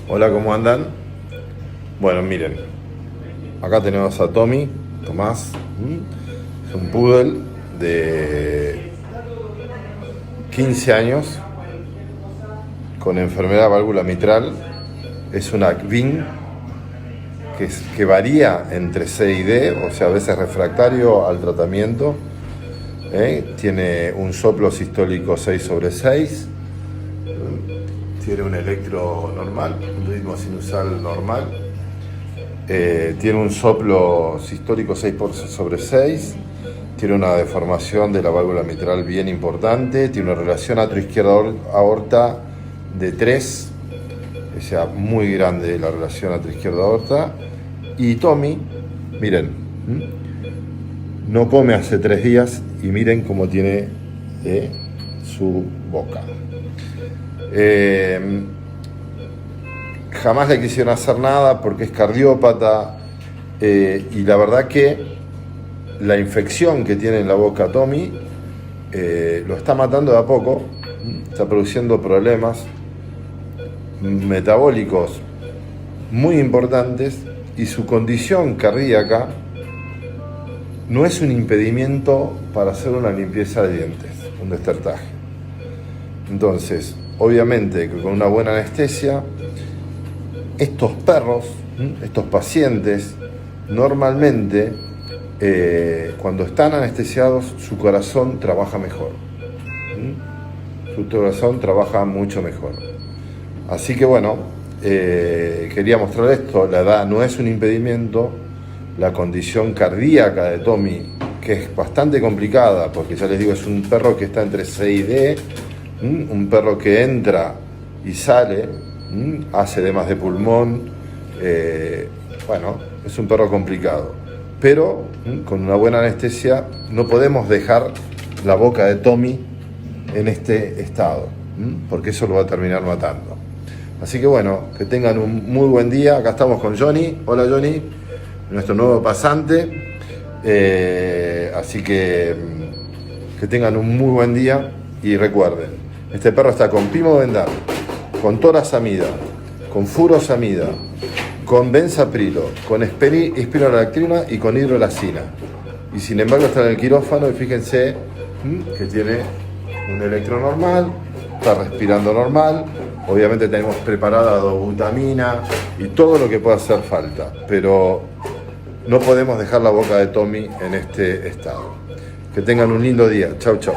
Hola, ¿cómo andan? Bueno, miren, acá tenemos a Tomás, es un poodle de 15 años con enfermedad de válvula mitral, es una CVIN que varía entre C y D, o sea, a veces refractario al tratamiento, tiene un soplo sistólico 6/6, tiene un electro normal, un ritmo sinusal normal, tiene un soplo sistólico 6/6, tiene una deformación de la válvula mitral bien importante, tiene una relación atrio-izquierda aorta de 3, o sea, muy grande la relación atrio-izquierda aorta. Y Tommy, miren, no come hace 3 días y miren cómo tiene su boca. Jamás le quisieron hacer nada porque es cardiópata, y la verdad que la infección que tiene en la boca Tommy lo está matando de a poco, está produciendo problemas metabólicos muy importantes y su condición cardíaca no es un impedimento para hacer una limpieza de dientes, un destertaje. Entonces, obviamente que con una buena anestesia, estos perros, estos pacientes, normalmente cuando están anestesiados su corazón trabaja mejor, su corazón trabaja mucho mejor. Así que bueno, quería mostrar esto. La edad no es un impedimento, la condición cardíaca de Tommy, que es bastante complicada, porque ya les digo, es un perro que está entre C y D, un perro que entra y sale, hace edemas de pulmón, bueno, es un perro complicado, pero con una buena anestesia no podemos dejar la boca de Tommy en este estado, porque eso lo va a terminar matando. Así que bueno, que tengan un muy buen día. Acá estamos con Johnny. Hola Johnny, nuestro nuevo pasante. Así que tengan un muy buen día y recuerden, este perro está con Pimobendan, con torasamida, con furosamida, con benzaprilo, con espironolactrina y con hidrolazina. Y sin embargo está en el quirófano y fíjense que tiene un electro normal, está respirando normal. Obviamente tenemos preparada dobutamina y todo lo que pueda hacer falta, pero no podemos dejar la boca de Tommy en este estado. Que tengan un lindo día. Chau, chau.